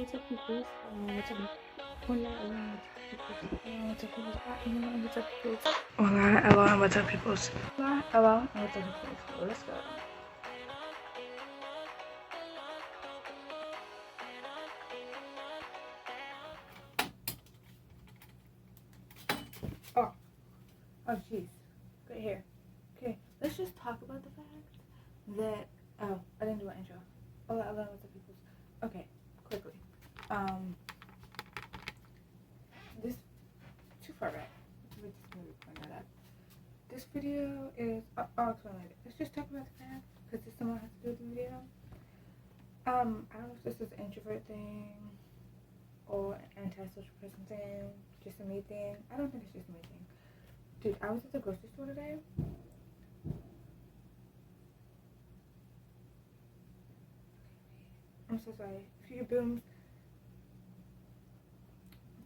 what's up, peoples? What's up? Hola, hola, what's up, peoples? Hola, what's up, peoples? Hola, hello, what's up, peoples? Hola, hello, what's up, peoples? Let's go. Oh, jeez. Right here. Okay, let's just talk about the fact that, oh, I didn't do an intro. Hola, hello, what's up, peoples? Okay, quickly. This, too far back. We're just gonna be pointing that out. This video is, I'll explain later. Let's just talk about the fact, because this someone has to do with the video. I don't know if this is an introvert thing or an antisocial person thing, just a me thing. I don't think it's just a me thing. Dude, I was at the grocery store today. I'm so sorry. If you hear booms,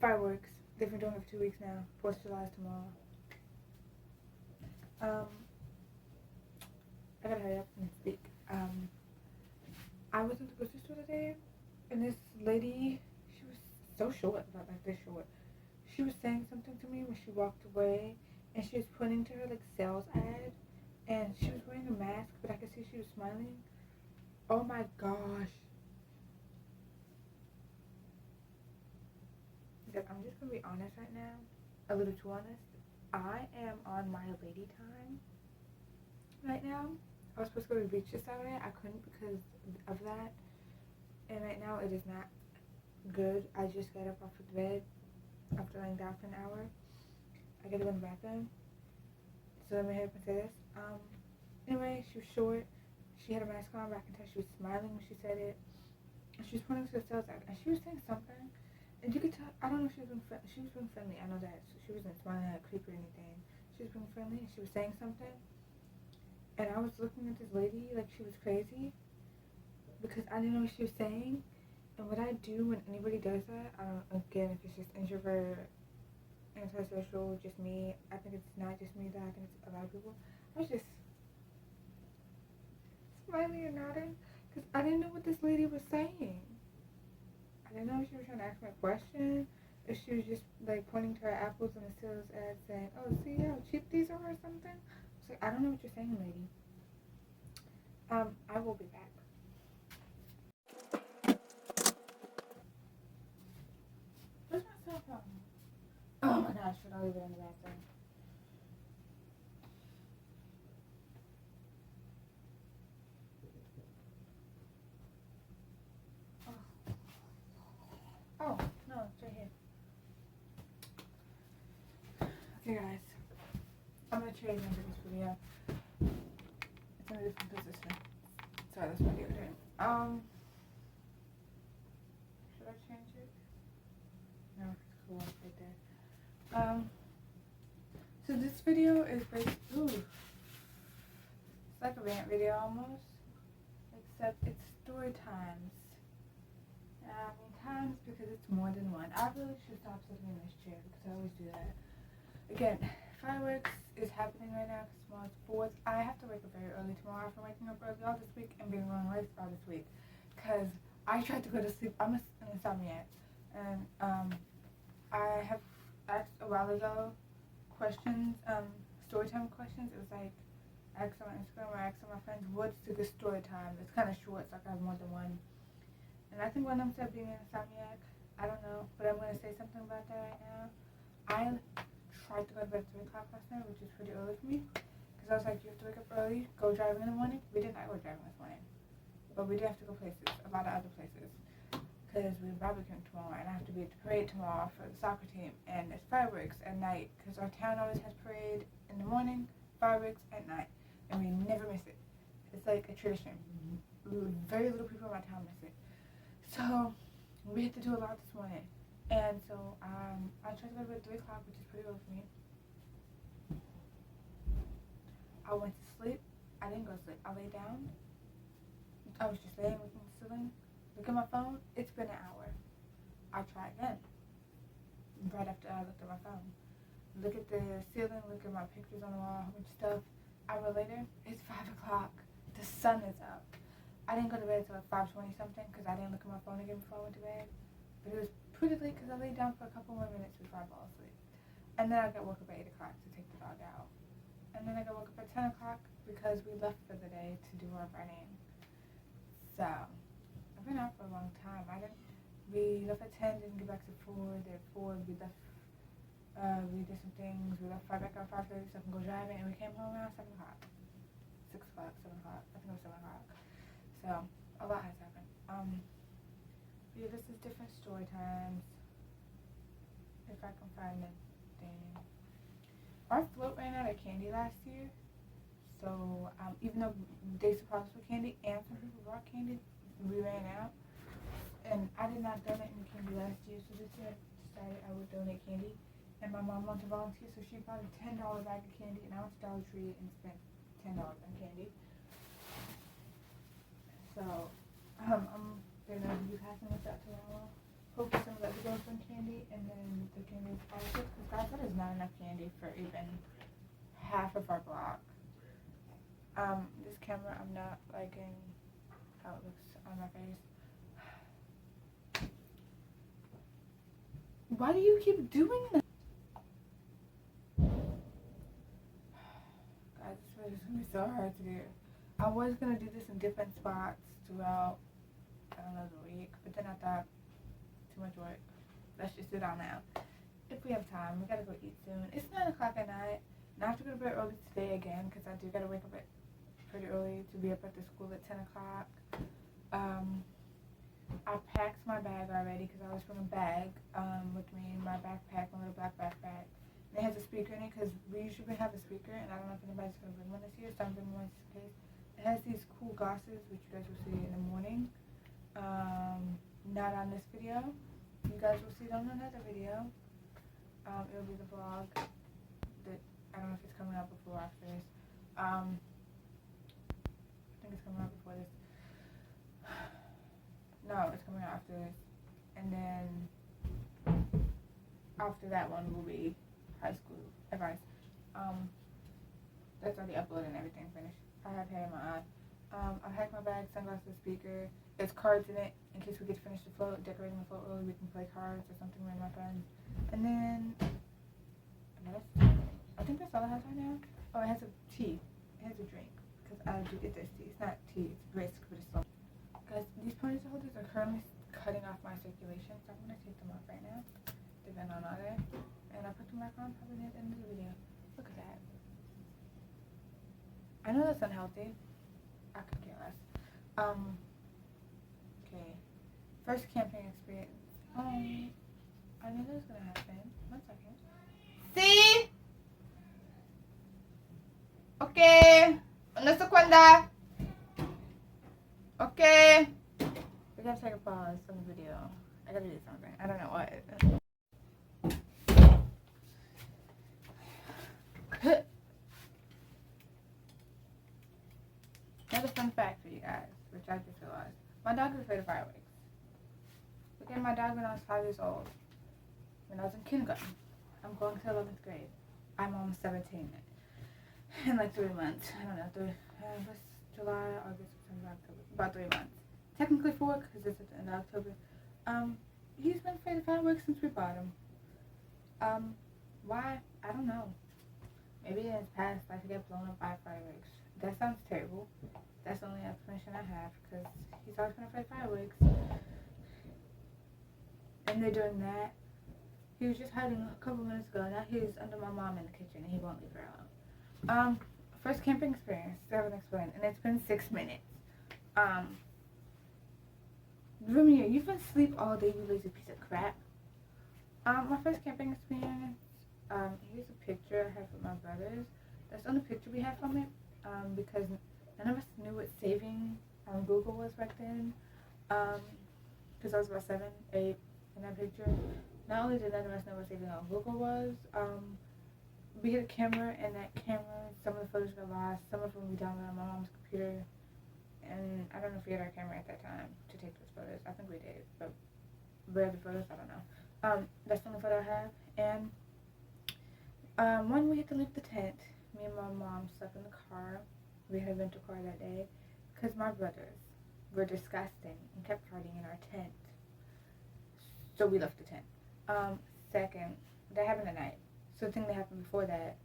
fireworks. They've been doing it for 2 weeks now. 4th of July is tomorrow. I gotta hurry up and speak. I was at the grocery store today, and this lady, she was so short, about like this short. She was saying something to me when she walked away, and she was pointing to her like sales ad, and she was wearing a mask, but I could see she was smiling. Oh my gosh. I'm just gonna be honest right now, a little too honest. I am on my lady time right now. I was supposed to go to the beach this Saturday. I couldn't because of that, and right now it is not good. I just got up off of the bed after laying down for an hour. I gotta go in the bathroom. So let me hurry up and say this. Anyway, she was short. She had a mask on, but I can tell she was smiling when she said it. And she was pointing to the sales ad, and she was saying something. And you could tell, I don't know if she was being friendly. She was being friendly, I know that. So she wasn't smiling at a creep or anything. She was being friendly, and she was saying something. And I was looking at this lady like she was crazy because I didn't know what she was saying. And what I do when anybody does that, I don't, again, if it's just introvert, antisocial, just me, I think it's not just me, that I think it's a lot of people. I was just smiling and nodding because I didn't know what this lady was saying. I didn't know if she was trying to ask me a question, if she was just like pointing to her apples in the sales ad saying, "Oh, see how cheap these are," or something. So I don't know what you're saying, lady. I will be back. Where's my cell phone? Oh my gosh, should I leave it in the bathroom? Oh, no, it's right here. Okay, guys. I'm gonna change into this video. It's in a different position. Sorry, that's my deodorant. Should I change it? No, it's cool right there. So this video is basically, it's like a rant video almost, except it's story times. I mean times because it's more than one. I really should stop sitting in this chair because I always do that. Again, fireworks is happening right now because tomorrow's 4th. I have to wake up very early tomorrow after waking up early all this week and being running late all this week because I tried to go to sleep. I'm an insomniac, and I have asked a while ago questions, storytime questions. It was like, ask on Instagram or ask on my friends, what's a good story time? It's kind of short, so I can have more than one. And I think one of them said being an insomniac. I don't know, but I'm going to say something about that right now. I tried to go to bed at 3 o'clock last night, which is pretty early for me. Because I was like, you have to wake up early, go driving in the morning. We did not go driving this morning. But we do have to go places, a lot of other places. Because we're barbecuing tomorrow, and I have to be at the parade tomorrow for the soccer team. And there's fireworks at night, because our town always has parade in the morning, fireworks at night. And we never miss it. It's like a tradition. Very little people in my town miss it. So we had to do a lot this morning, and so I tried to go to bed at 3 o'clock, which is pretty early for me. I went to sleep. I didn't go to sleep. I lay down. I was just laying, looking at the ceiling, look at my phone. It's been an hour. I try again. Right after I looked at my phone, look at the ceiling, look at my pictures on the wall, a whole bunch of stuff. Hour later, it's 5 o'clock. The sun is up. I didn't go to bed until like 5:20 something because I didn't look at my phone again before I went to bed. But it was pretty late because I laid down for a couple more minutes before I fell asleep. And then I got woke up at 8 o'clock to take the dog out. And then I got woke up at 10 o'clock because we left for the day to do our running. So, I've been out for a long time. We left at 10, didn't get back to 4. Then at 4, we left, we did some things. We left back at 5:30 so I can go driving. And we came home around 7 o'clock. 6 o'clock, 7 o'clock. I think it was 7 o'clock. So, a lot has happened. Yeah, this is different story times. If I can find it. Our float ran out of candy last year, so even though they supplied us with candy and some people brought candy, we ran out. And I did not donate any candy last year, so this year I decided I would donate candy. And my mom wanted to volunteer, so she bought a $10 bag of candy, and I went to Dollar Tree and spent $10 on candy. So I'm gonna be passing this out tomorrow. Hopefully some of that goes on candy, and then the candy is also, because guys, that is not enough candy for even half of our block. This camera, I'm not liking how it looks on my face. Why do you keep doing that? Guys, this video is gonna be so hard to do. I was gonna do this in different spots throughout, I don't know, the week, but then I thought, too much work. Let's just sit down now. If we have time, we gotta go eat soon. It's 9 o'clock at night, and I have to go to bed early today again because I do gotta wake up pretty early to be up at the school at 10 o'clock. I packed my bag already because I always bring a bag with me, my backpack, my little black backpack. And it has a speaker in it because we usually have a speaker, and I don't know if anybody's gonna bring one this year, so I'm bringing one just in case. It has these cool glasses, which you guys will see in the morning. Not on this video. You guys will see it on another video. It'll be the vlog that, I don't know if it's coming out before or after this. I think it's coming out before this. No, it's coming out after this. And then after that one will be high school advice. That's already uploaded and everything finished. I have hair in my eye. I packed my bag, sunglasses, speaker. There's cards in it in case we get to finish the float, decorating the float early. We can play cards or something with my friends. And then, I think that's all I have right now. Oh, it has a tea. It has a drink because I do get thirsty. It's not tea, it's brisk, but it's slow. Guys, these ponytail holders are currently cutting off my circulation, so I'm gonna take them off right now. They've been on all day, and I put them back on probably at the end of the video. Look at that. I know that's unhealthy. I could care less. Okay. First camping experience. I knew that was gonna happen. 1 second. See? Okay. No se cuenta. Okay. We gotta take a pause on the video. I gotta do something. I don't know what. Another fun fact for you guys, which I just realized. My dog is afraid of fireworks. Look at my dog when I was 5 years old. When I was in kindergarten. I'm going to 11th grade. I'm almost 17. In like 3 months. I don't know. What's July, August, September, October. About 3 months. Technically 4 because it's at the end of October. He's been afraid of fireworks since we bought him. Why? I don't know. Maybe in his past life he got blown up by fireworks. That sounds terrible. That's the only explanation I have because he's always been afraid of fireworks. And they're doing that. He was just hiding a couple minutes ago. Now he's under my mom in the kitchen and he won't leave her alone. First camping experience. I haven't explained. And it's been 6 minutes. Rumi, you've been asleep all day, you lazy piece of crap. My first camping experience. Here's a picture I have with my brothers. That's the only picture we have from it. Because none of us knew what saving on Google was back then. Because I was about 7, 8 in that picture. Not only did none of us know what saving on Google was, we had a camera, and that camera, some of the photos got lost. Some of them we downloaded on my mom's computer. And I don't know if we had our camera at that time to take those photos. I think we did, but where are the photos? I don't know. That's the only photo I have. And when we had to leave the tent, me and my mom slept in the car. We had a rental car that day because my brothers were disgusting and kept farting in our tent. So we left the tent. Second, that happened at night. So the thing that happened before that,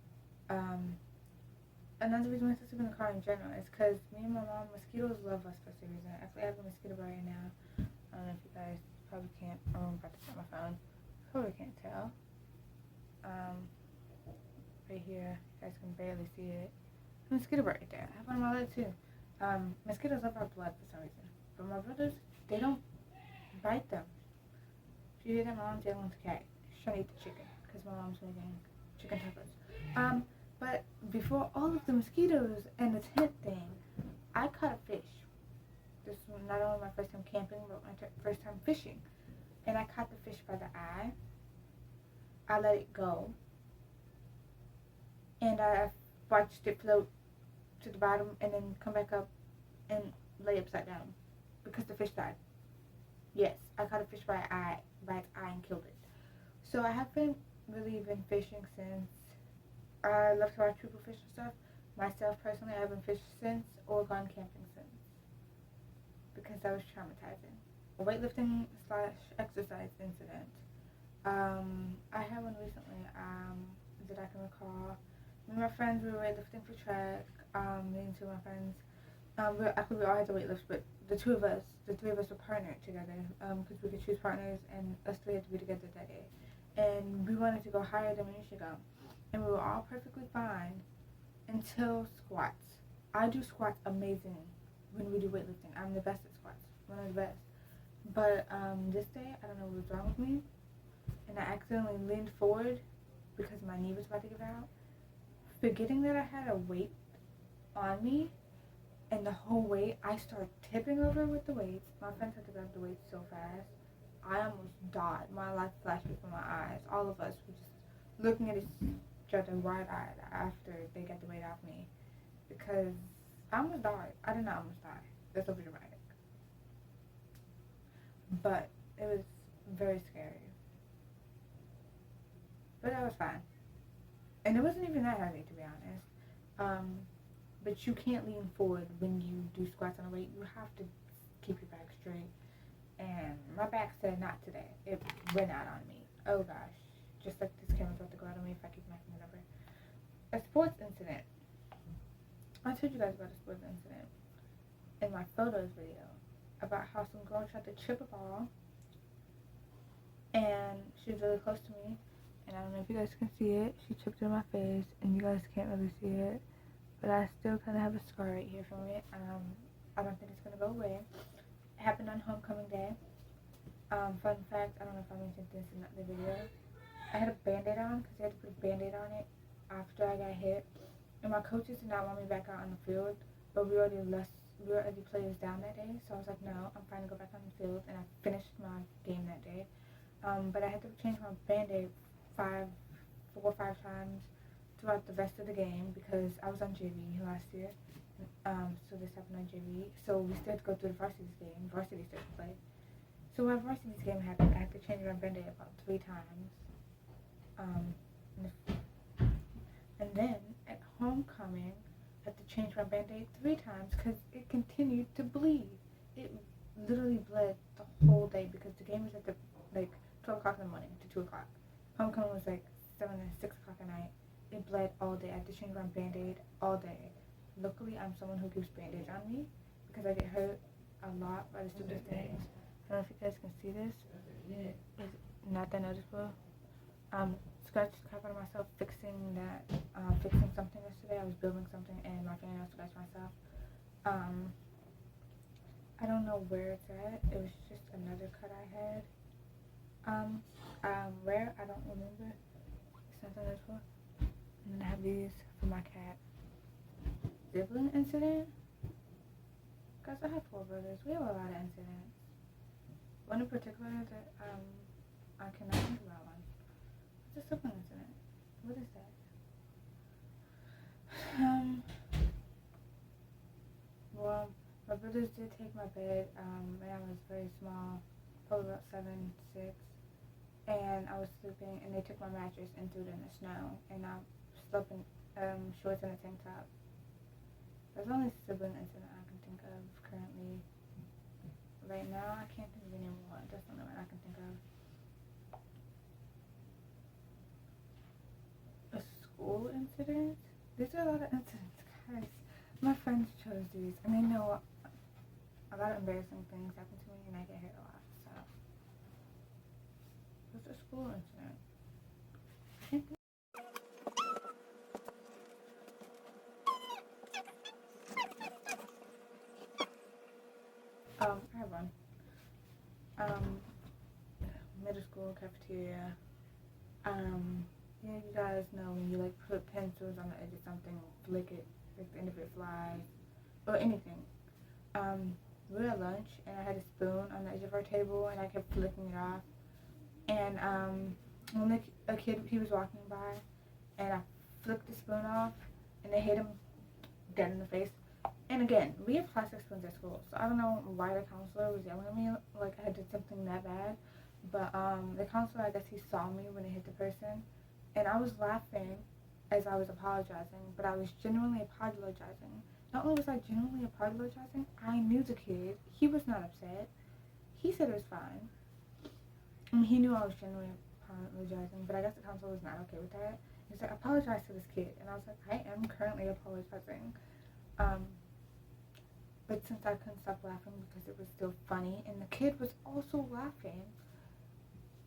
another reason why I sleep in the car in general is because me and my mom, mosquitoes love us for some reason. Actually, I have a mosquito right now. I don't know if you guys probably can't. Oh, I'm about to set my phone. Probably can't tell. Right here, you guys can barely see it. Mosquito right there. I have one on my leg too. Mosquitoes love our blood for some reason. But my brothers, they don't bite them. If you hear that, my mom's yelling at the cat. She's trying to eat the chicken because my mom's making chicken tacos. But before all of the mosquitoes and the tent thing, I caught a fish. This was not only my first time camping, but my first time fishing. And I caught the fish by the eye. I let it go. And I watched it float to the bottom and then come back up and lay upside down because the fish died. Yes, I caught a fish by its eye and killed it. So I haven't really been fishing since. I love to watch people fish and stuff. Myself personally, I haven't fished since or gone camping since because that was traumatizing. A weightlifting / exercise incident. I had one recently that I can recall. Me and my friends, we were weightlifting for track. Me and two of my friends. We all had to weightlift, but the three of us were partnered together because we could choose partners, and us three had to be together that day. And we wanted to go higher than we usually go. And we were all perfectly fine until squats. I do squats amazing when we do weightlifting. I'm the best at squats, one of the best. But this day, I don't know what was wrong with me, and I accidentally leaned forward because my knee was about to give out, forgetting that I had a weight on me, and the whole weight, I started tipping over with the weights. My friends had to grab the weights so fast. I almost died. My life flashed before my eyes. All of us were just looking at each other wide-eyed after they got the weight off me, because I almost died. I did not almost die. That's over dramatic. But it was very scary. But I was fine. And it wasn't even that heavy, to be honest. But you can't lean forward when you do squats on a weight. You have to keep your back straight. And my back said not today. It went out on me. Oh gosh. Just like this camera's about to go out on me if I keep knocking it over. A sports incident. I told you guys about a sports incident in my photos video about how some girl tried to chip a ball, and she was really close to me, and I don't know if you guys can see it. She chipped it in my face, and you guys can't really see it, but I still kind of have a scar right here from it. I don't think it's going to go away. It happened on homecoming day. Fun fact, I don't know if I mentioned this in the video. I had a band-aid on because I had to put a band-aid on it after I got hit, and my coaches did not want me back out on the field, but we were already players down that day, so I was like, no, I'm fine to go back on the field, and I finished my game that day. But I had to change my band-aid 4 or 5 times throughout the rest of the game because I was on JV last year. So this happened on JV. So we still had to go through the varsity game. Varsity started to play. So when varsity game happened, I had to change my band-aid about 3 times. And then at homecoming, I had to change my band-aid 3 times because it continued to bleed. It literally bled the whole day because the game was at 12 o'clock in the morning to 2 o'clock. Homecoming was 7 or 6 o'clock at night. It bled all day. I had to change my band-aid all day. Luckily, I'm someone who keeps band-aids on me because I get hurt a lot by the stupidest things. I don't know if you guys can see this. It's not that noticeable. Scratched the crap out of myself fixing something yesterday. I was building something and my fingernail scratched myself. I don't know where it's at. It was just another cut I had. Where? I don't remember. It's not that noticeable. And then I have these for my cat. Sibling incident? Guys, I have 4 brothers. We have a lot of incidents. One in particular that I cannot think about one. It's a sibling incident. What is that? Well, my brothers did take my bed when I was very small, probably about 7, 6, and I was sleeping, and they took my mattress and threw it in the snow, and I slept in shorts and a tank top. That's the only sibling incident I can think of currently. Right now, I can't think of any more. That's the only one I can think of. school incidents. These are a lot of incidents, guys. My friends chose these, and they know a lot of embarrassing things happen to me, and I get hit a lot. So, what's a school incident? I have one. Middle school cafeteria. Yeah, you guys know when you like put pencils on the edge of something, flick it, like the end of it flies, or anything. We were at lunch, and I had a spoon on the edge of our table, and I kept flicking it off. And when a kid, he was walking by, and I flicked the spoon off, and it hit him dead in the face. And again, we have plastic spoons at school, so I don't know why the counselor was yelling at me like I did something that bad. But the counselor, I guess he saw me when it hit the person, and I was laughing as I was apologizing, but I was genuinely apologizing. Not only was I genuinely apologizing, I knew the kid. He was not upset. He said it was fine. I mean, he knew I was genuinely apologizing, but I guess the counselor was not okay with that. He's like, apologize to this kid. And I was like, I am currently apologizing. But since I couldn't stop laughing because it was still funny, and the kid was also laughing,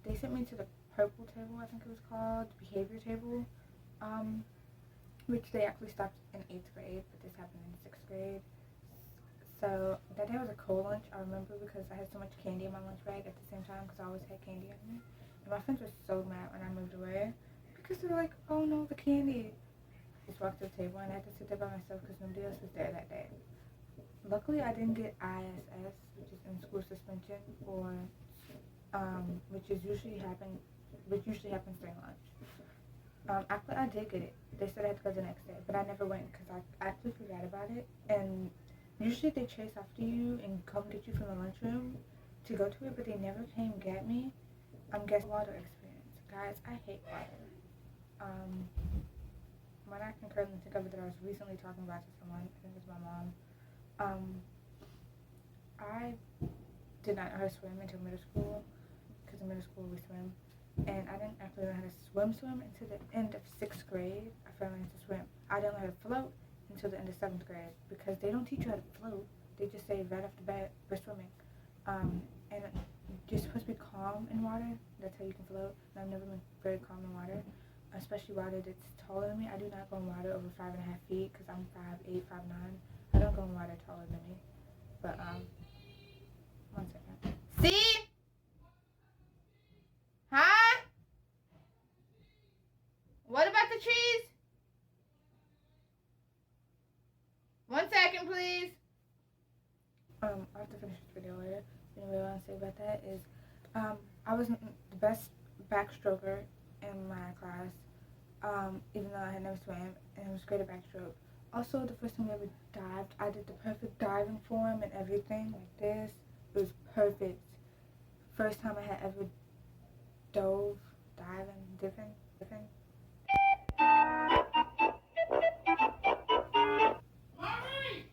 they sent me to the purple table, I think it was called, behavior table, which they actually stopped in 8th grade, but this happened in 6th grade. So that day was a cold lunch, I remember, because I had so much candy in my lunch bag at the same time, because I always had candy in me. And my friends were so mad when I moved away, because they were like, oh no, the candy. I just walked to the table, and I had to sit there by myself because nobody else was there that day. Luckily, I didn't get ISS, which is in school suspension, or which usually happens during lunch. Actually, I did get it. They said I had to go the next day, but I never went because I actually forgot about it. And usually they chase after you and come get you from the lunchroom to go to it, but they never came get me. I'm guessing water experience. Guys, I hate water. One I can currently think of it that I was recently talking about to someone, I think it was my mom. I did not know how to swim until middle school, because in middle school we swim, and I didn't actually learn how to swim until the end of 6th grade. I finally learned to swim. I didn't learn how to float until the end of 7th grade, because they don't teach you how to float. They just say right off the bat, we're swimming. And you're supposed to be calm in water. That's how you can float. And I've never been very calm in water, especially water that's taller than me. I do not go in water over 5.5 feet, because I'm 5'8", 5'9". I don't go in water taller than me. But, one second. See? Huh? What about the trees? 1 second, please. I'll have to finish this video later. Anyway, what I want to say about that is, I wasn't the best backstroker in my class, even though I had never swam, and I was great at backstroke. Also, the first time we ever dived, I did the perfect diving form and everything, like this. It was perfect. First time I had ever dove, diving, dipping.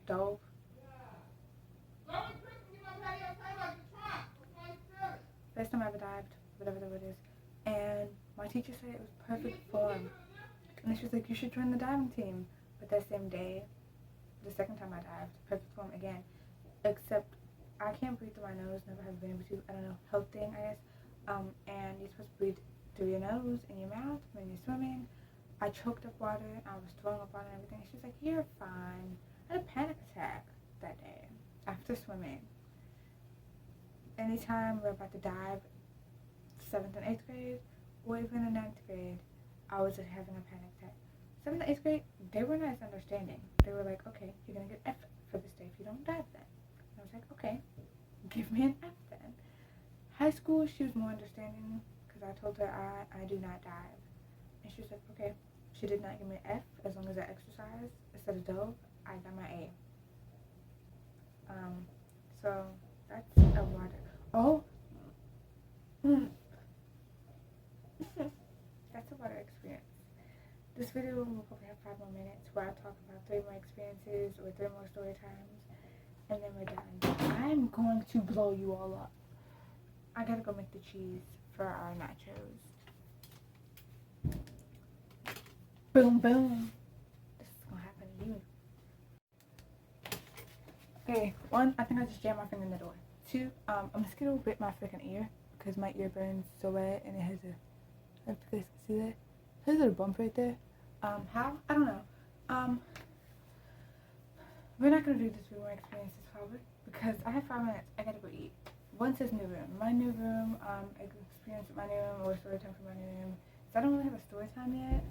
Dove. First time I ever dived, whatever the word is. And my teacher said it was perfect form. And she was like, you should join the diving team. But that same day, the second time I dived, perfect form again. Except I can't breathe through my nose, never have been able to. I don't know, health thing, I guess. And you're supposed to breathe through your nose and your mouth when you're swimming. I choked up water, I was throwing up water and everything. She was like, you're fine. I had a panic attack that day after swimming. Anytime we're about to dive, 7th and 8th grade, or even in 9th grade, I was just having a panic attack. 7th and 8th grade, they were not as understanding. They were like, okay, you're going to get F for this day if you don't dive then. And I was like, okay, give me an F then. High school, she was more understanding, because I told her I do not dive. And she was like, okay. She did not give me an F as long as I exercised. Instead of dove, I got my A. So that's a water. Oh, that's a water experience. This video will probably have 5 more minutes where I talk about 3 more experiences or 3 more story times, and then we're done. I'm going to blow you all up. I gotta go make the cheese for our nachos. Boom, boom. This is gonna happen to you. Okay, 1, I think I just jammed my finger in the door. 2, a mosquito bit my freaking ear because my ear burns so bad and it has a, I hope you guys can see that. There's a little bump right there. How? I don't know. We're not gonna do this with more experiences probably because I have 5 minutes. I gotta go eat. 1 says new room. My new room, experience with my new room or story time for my new room. So I don't really have a story time yet.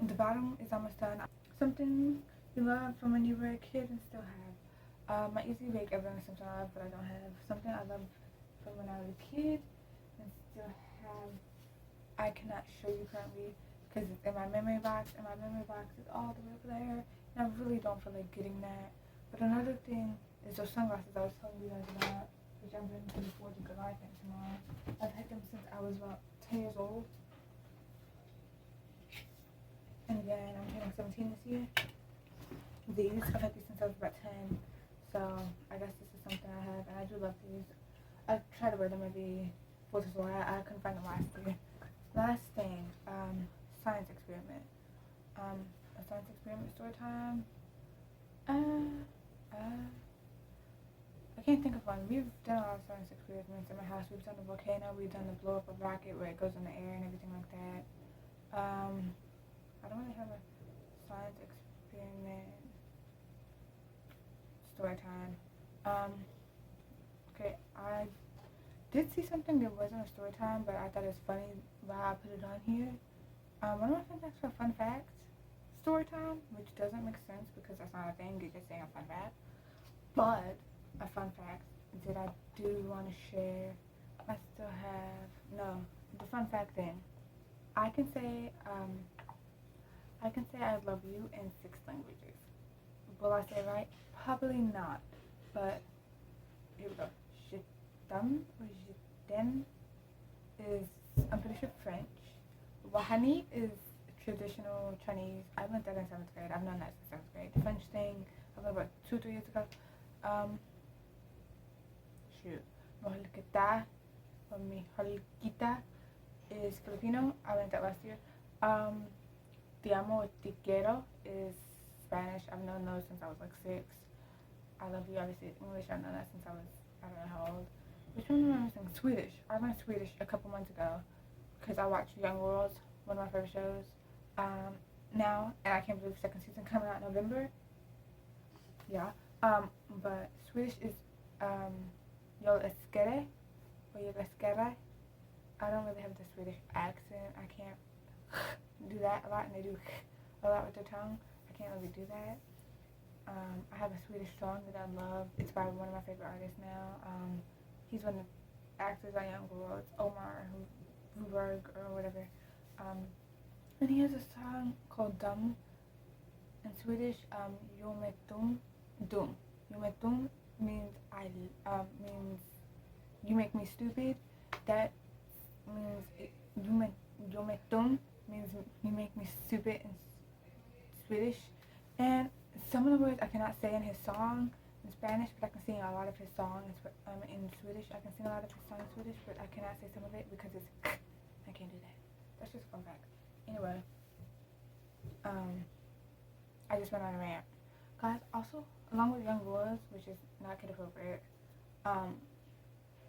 The bottom is almost done. Something you love from when you were a kid and still have. My easy bake ever something I love but I don't have. Something I love from when I was a kid and still have. I cannot show you currently because it's in my memory box and my memory box is all the way over there and I really don't feel like getting that. But another thing is those sunglasses I was telling you guys about, which I'm going to the 4th of July thing tomorrow. I've had them since I was about 10 years old. And again, I'm turning 17 this year. I've had these since I was about 10. So I guess this is something I have and I do love these. I try to wear them every 4th of July. I couldn't find them last year. Last thing, science experiment. A science experiment story time. I can't think of one. We've done a lot of science experiments in my house. We've done the volcano, we've done the blow up a rocket where it goes in the air and everything like that. I don't really have a science experiment story time. Okay, I did see something that wasn't a story time, but I thought it was funny why I put it on here. One of my friends asked for fun facts story time, which doesn't make sense because that's not a thing. You're just saying a fun fact. But a fun fact that I do want to share. I still have the fun fact thing. I can say I love you in 6 languages. Will I say it right? Probably not. But here we go. Je t'aime or je t'aime is, I'm pretty sure, French. Wahani is traditional Chinese. I learned that in 7th grade. I've known that since 7th grade. The French thing I learned about 2-3 years ago. Mohalkita or Mihalkita is Filipino. I learned that last year. Te amo or te quiero is Spanish. I've known those since I was like 6. I love you, obviously, English. I've known that since I was, I don't know how old. Which one am I missing? Swedish. I learned Swedish a couple months ago because I watched Young Worlds, one of my favorite shows. Now, and I can't believe the 2nd season coming out in November. Yeah. But Swedish is jag älskar or jag älskar. I don't really have the Swedish accent. I can't do that a lot, and they do a lot with their tongue. I can't really do that. I have a Swedish song that I love. It's by one of my favorite artists now. He's one of the actors on Young Worlds, Omar Huberg or whatever. And he has a song called Dum. In Swedish, Yometum Dum. Yometum means means you make me stupid. That means Yometum means you make me stupid in Swedish. And some of the words I cannot say in his song in Spanish, but I can sing a lot of his songs in Swedish. I can sing a lot of his songs in Swedish, but I cannot say some of it because it's I can't do that. That's just a fun fact. Anyway, I just went on a rant. Guys, also, along with Young Worlds, which is not kid appropriate,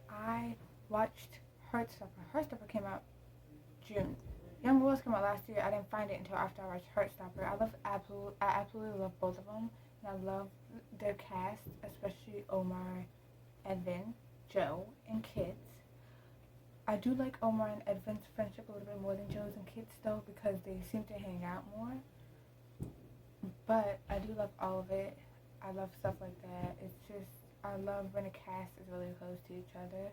I watched Heartstopper. Heartstopper came out June. Young Worlds came out last year. I didn't find it until after I watched Heartstopper. I absolutely love both of them, and I love their cast, especially Omar, Edvin, Joe, and Kids. I do like Omar and Edvin's friendship a little bit more than Joe's and Kids, though, because they seem to hang out more. But I do love all of it. I love stuff like that. It's just, I love when a cast is really close to each other.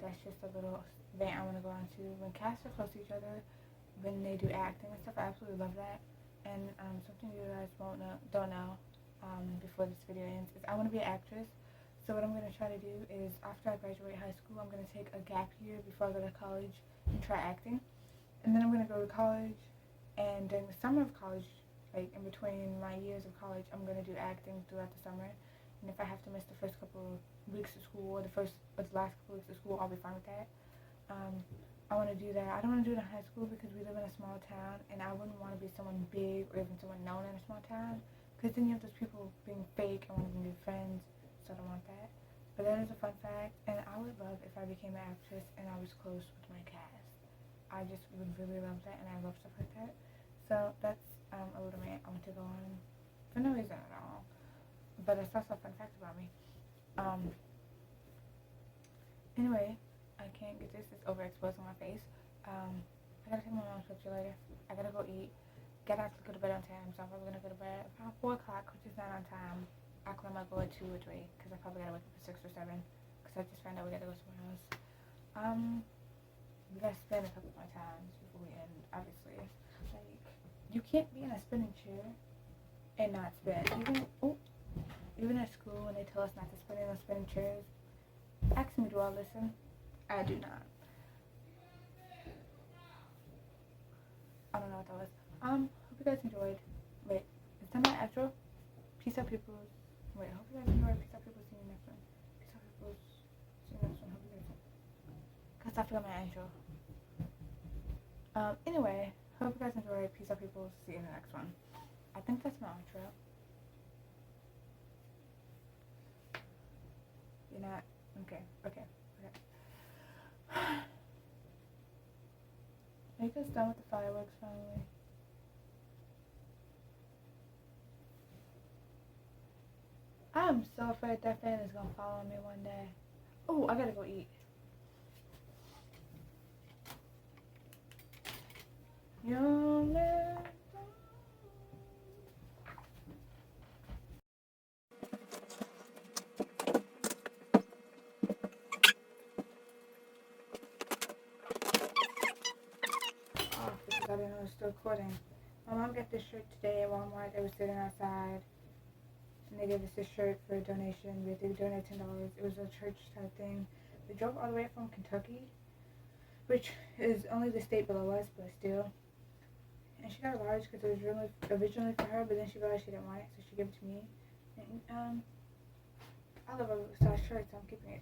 That's just a little rant I want to go on to. When casts are close to each other, when they do acting and stuff, I absolutely love that. And something you guys don't know before this video ends is I want to be an actress. So what I'm going to try to do is after I graduate high school, I'm going to take a gap year before I go to college and try acting. And then I'm going to go to college, and during the summer of college, like in between my years of college, I'm going to do acting throughout the summer. And if I have to miss the first couple of weeks of school or the last couple of weeks of school, I'll be fine with that. I want to do that. I don't want to do it in high school because we live in a small town, and I wouldn't want to be someone big or even someone known in a small town, because then you have those people being fake and wanting to be friends, so I don't want that. But that is a fun fact, and I would love if I became an actress and I was close with my cast. I just would really love that, and I love stuff like that. So that's a little rant I want to go on for no reason at all. But it's also a fun fact about me. Anyway, I can't get this. It's overexposed on my face. I gotta take my mom's picture later. I gotta go eat. Gotta actually go to bed on time, so I'm probably gonna go to bed around 4 o'clock, which is not on time. Actually, I might go at 2 or 3, because I probably gotta wake up at 6 or 7, because I just found out we gotta go somewhere else. We gotta spend a couple more times before we end, obviously. Like, you can't be in a spinning chair and not spin. Even at school, when they tell us not to spin in those spinning chairs, ask me, do I listen? I do not. I don't know what that was. Hope you guys enjoyed. Wait, is that my outro? Peace out, people. Wait, hope you guys enjoyed. Peace out, people. See you next one. Peace out, people. See you next one. Hope you guys. Cause I forgot my intro. Anyway, hope you guys enjoyed. Peace out, people. See you in the next one. I think that's my outro. You're not. Okay. Are you guys done with the fireworks finally? I'm so afraid that fan is gonna fall on me one day. Oh, I gotta go eat. Young man. Oh, because I didn't know it was still recording. My mom got this shirt today at Walmart. They were sitting outside, and they gave us this shirt for a donation. We had to donate $10. It was a church type thing. We drove all the way from Kentucky, which is only the state below us, but still. And she got a large because it was really originally for her, but then she realized she didn't want it, so she gave it to me. And I love oversized shirts, so I'm keeping it.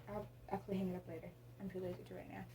I'll actually hang it up later. I'm too lazy to right now.